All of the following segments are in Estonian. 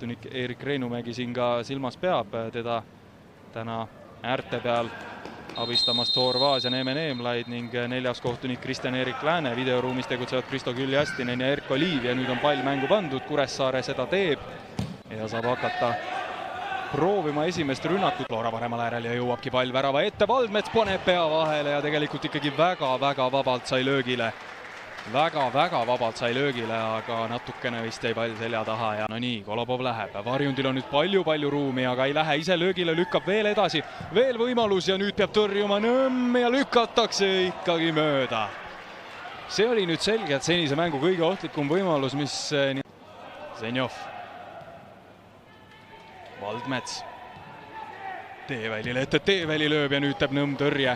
kohtunik Erik Reinumägi siin ka silmas peab, teda täna äärte peal abistamast Horvaas ja Neeme Neemlaid ning 4. kohtunik Kristjan-Erik Lääne, videoruumis tegutsevad Kristo Küljastinen ja Erko Liiv ja nüüd on pall mängu pandud, Kuressaare seda teeb ja saab hakata proovima esimest rünnakut. Flora paremal äärel ja jõuabki pall värava ette, Valdmets paneb pea vahele ja tegelikult ikkagi väga-väga vabalt sai löögile. Väga-väga vabalt sai löögile, aga natukene vist jäi pall selja taha ja no nii, Golobov läheb. Varjundil on nüüd palju ruumi, aga ei lähe ise löögile, lükkab veel edasi. Veel võimalus ja nüüd peab tõrjuma Nõmm ja lükatakse ikkagi mööda. See oli nüüd selgelt senise mängu kõige ohtlikum võimalus, mis Zenjov. Valdmets. Teevälile ette, Teeväli lööb ja nüüd teeb Nõmm tõrje.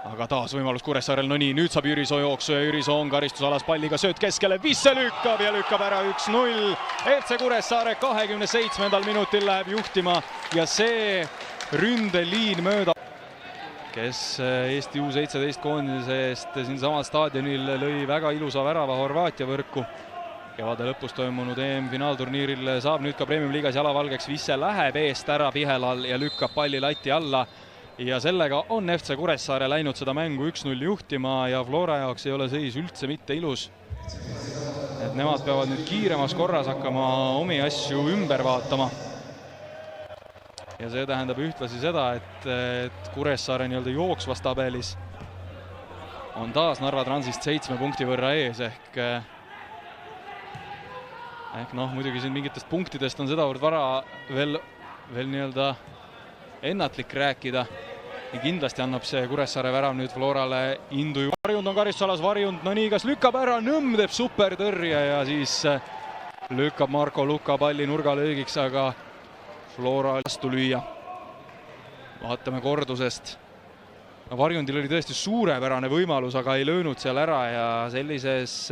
Aga taas võimalus Kuressaarel, no nii, nüüd saab Jürisoo jooksu ja Jürisoo on karistusalas palliga, sööt keskele, Visse lükkab ja lükkab ära 1-0. FC Kuressaare 27. minutil läheb juhtima ja see ründeliin mööda, kes Eesti U17 koondise eest siinsamal staadionil lõi väga ilusa värava Horvaatia võrku. Kevade lõpus toimunud EM-finaalturniiril saab nüüd ka Premium-liigas jalavalgeks, Visse läheb eest ära Pihelal ja lükkab palli lati alla. Ja sellega on FC Kuressaare läinud seda mängu 1-0 juhtima ja Flora jaoks ei ole seis üldse mitte ilus. Et nemad peavad nüüd kiiremas korras hakkama omi asju ümber vaatama. Ja see tähendab ühtlasi seda, et Kuressaare nii-öelda jooksvas tabelis on taas Narva Transist 7 punkti võrra ees ehk noh, muidugi siin mingitest punktidest on sedavõrd vara veel nii-öelda ennatlik rääkida ja kindlasti annab see Kuressaare värav nüüd Florale indu. Varjund on karistusalas, Varjund, no nii, kas lükkab ära, Nõmm teeb supertõrje ja siis lükkab Marko Luka palli nurgalöögiks, aga Flora vastu lüüa. Vaatame kordusest. Varjundil oli tõesti suurepärane võimalus, aga ei löönud seal ära ja sellises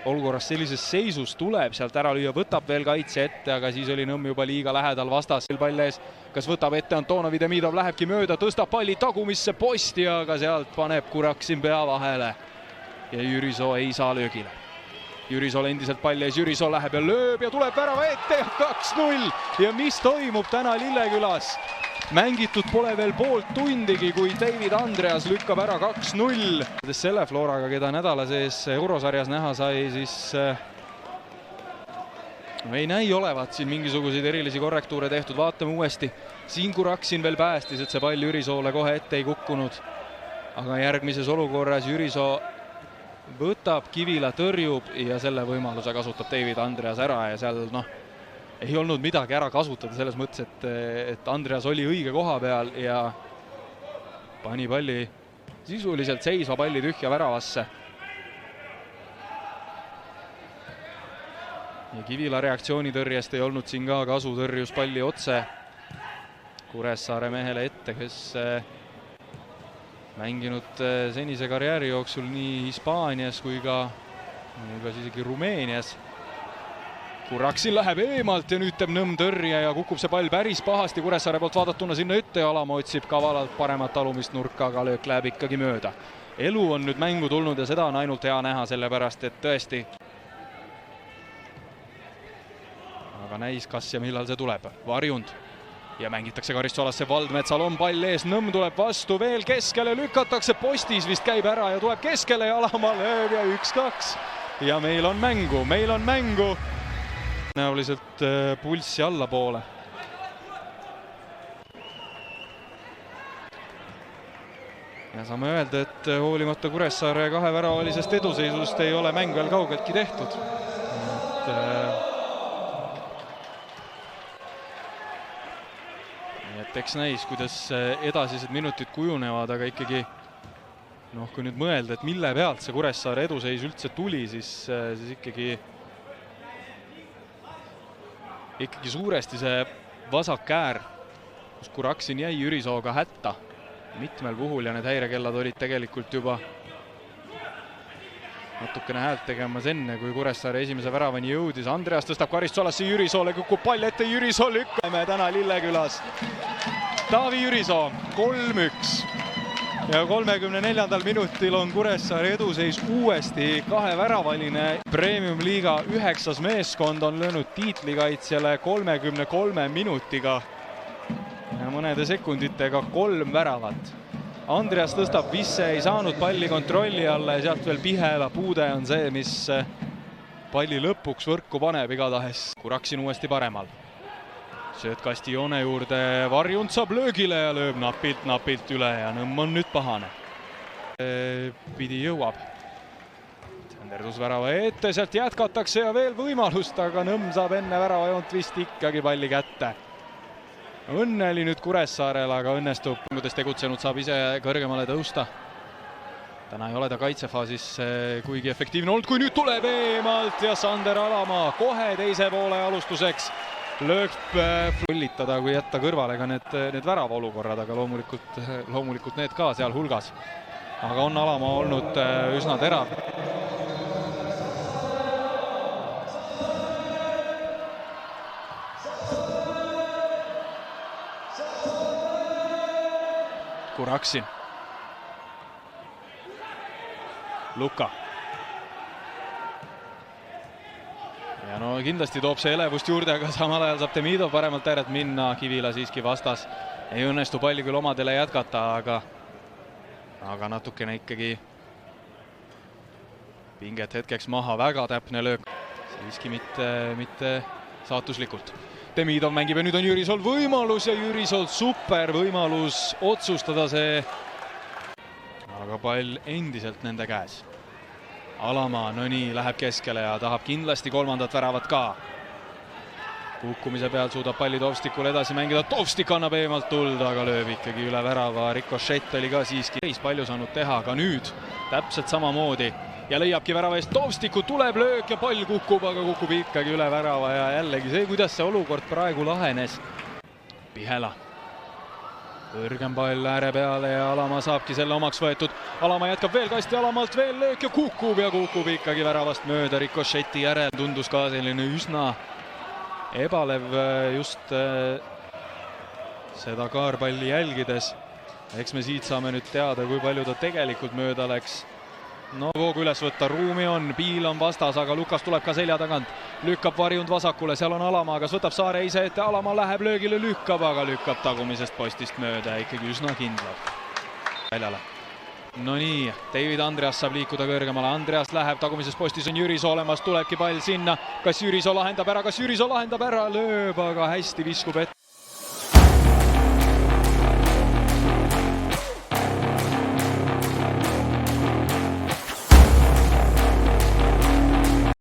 olukorras, sellises seisus tuleb sealt ära lüüa, võtab veel kaitse ette, aga siis oli Nõmm juba liiga lähedal vastas. Pall ees, kas võtab ette Antonovi, Demidov lähebki mööda, tõstab palli tagumisse posti, aga sealt paneb Kuraksin pea vahele ja Jürisoo ei saa löögile. Jürisool endiselt palli ees, Jürisoo läheb ja lööb ja tuleb värava ette ja 2-0 ja mis toimub täna Lillekülas? Mängitud pole veel poolt tundigi, kui David Andreas lükkab ära 2-0. Selle Floraga, keda nädala sees eurosarjas näha sai, siis ei näi olevat siin mingisuguseid erilisi korrektuure tehtud. Vaatame uuesti. Siin Kuraksin veel päästis, et see pall Jürisoole kohe ette ei kukkunud. Aga järgmises olukorras Jürisoo võtab Kivila, tõrjub ja selle võimaluse kasutab David Andreas ära ja seal ei olnud midagi ära kasutada selles mõttes, et Andreas oli õige koha peal ja pani palli sisuliselt seisva palli tühja väravasse. Ja Kivila reaktsioonitõrjest ei olnud siin ka kasu, tõrjus palli otse Kuressaare mehele ette, kes mänginud senise karjääri jooksul nii Hispaanias kui ka isegi Rumeenias. Kuraksin läheb eemalt ja nüüd teeb Nõmm tõrje ja kukub see pall päris pahasti Kuressaare poolt vaadatuna sinna ette ja Alamo otsib kavalalt paremat alumist nurka, aga löök läheb ikkagi mööda. Elu on nüüd mängu tulnud ja seda on ainult hea näha, sellepärast et tõesti. Aga näis, kas ja millal see tuleb. Varjund ja mängitakse karistualasse, Valdmetsal on pall ees, Nõmm tuleb vastu, veel keskele lükatakse, postis vist käib ära ja tuleb keskele ja Alama lööb ja 1-2. Ja meil on mängu. Näoliselt pulssi allapoole. Ja saame öelda, et hoolimata Kuressaare kaheväravalisest eduseisust ei ole mäng veel kaugeltki tehtud. Et eks näis, kuidas edasised minutid kujunevad, aga ikkagi kui nüüd mõelda, et mille pealt see Kuressaare eduseis üldse tuli, siis ikkagi suuresti see vasak äär, kus Kuraksin jäi Jürisooga hätta mitmel puhul ja need häirekellad olid tegelikult juba natukene häält tegemas enne, kui Kuressaare esimese väravani jõudis. Andreas tõstab karistusalasse Jürisoole, kukub pall ette, Jürisoo lükkame täna Lillekülas. Taavi Jürisoo 3-1. ja 34. minutil on Kuressaare eduseis uuesti 2-väravaline. Premium-liiga 9. meeskond on löönud tiitlikaitsjale 33 minutiga ja mõnede sekunditega 3 väravat. Andreas tõstab visse, ei saanud palli kontrolli alla ja sealt veel Pihela puude on see, mis palli lõpuks võrku paneb igatahes. Kuraksin uuesti paremal. Sööt Kastijoone juurde, Varjund saab löögile ja lööb napilt üle ja Nõmm on nüüd pahane. Pidi jõuab. Senderdus värava ette, sealt jätkatakse ja veel võimalust, aga Nõmm saab enne väravajoont vist ikkagi palli kätte. Õnneli nüüd Kuressaarel, aga õnnestub. Tegutsenud saab ise kõrgemale tõusta. Täna ei ole ta kaitsefaasis kuigi efektiivne olnud, kui nüüd tuleb eemalt ja Sander Alamaa kohe teise poole alustuseks. Lööb pullitada, kui jätta kõrvale ka need värava olukorrad, aga loomulikult need ka seal hulgas. Aga on Alamaa olnud üsna terav. Kuraksin. Luka. Ja no kindlasti toob see elevust juurde, aga samal ajal saab Demidov paremalt äärelt minna, Kivila siiski vastas. Ei õnnestu palli küll omadele jätkata, aga natukene ikkagi pinget hetkeks maha, väga täpne löök. Siiski mitte saatuslikult. Demidov mängib ja nüüd on Jürisol võimalus ja Jürisol super võimalus otsustada see. Aga pall endiselt nende käes. Alamaa, no nii, läheb keskele ja tahab kindlasti 3. väravat ka. Kukkumise peal suudab palli Tovstikule edasi mängida. Tovstik annab eemalt tuld, aga lööb ikkagi üle värava. Rikošett oli ka siiski palju saanud teha, aga nüüd täpselt samamoodi. Ja leiabki värava eest Tovstiku, tuleb löök ja pall kukub, aga kukub ikkagi üle värava ja jällegi see, kuidas see olukord praegu lahenes. Pihela. Kõrgem pall ääre peale ja Alamaa saabki selle omaks võetud. Alamaa jätkab veel kasti, Alamaalt veel löök ja kukub ikkagi väravast mööda Rikošeti järel. Tundus ka selline üsna ebalev just seda kaarpalli jälgides. Eks me siit saame nüüd teada, kui palju ta tegelikult mööda läks. No voogu üles võtta, ruumi on, Piil on vastas, aga Lukas tuleb ka selja tagant. Lükkab Varjund vasakule, seal on Alamaa, kas võtab Saare ise ette, Alamaa läheb löögile, aga lükkab tagumisest postist mööda, ikkagi üsna kindlalt väljale. No nii, David Andreas saab liikuda kõrgemale, Andreas läheb, tagumises postis on Jürisoo olemas, tulebki pall sinna, kas Jürisoo lahendab ära, lööb, aga hästi viskub ette.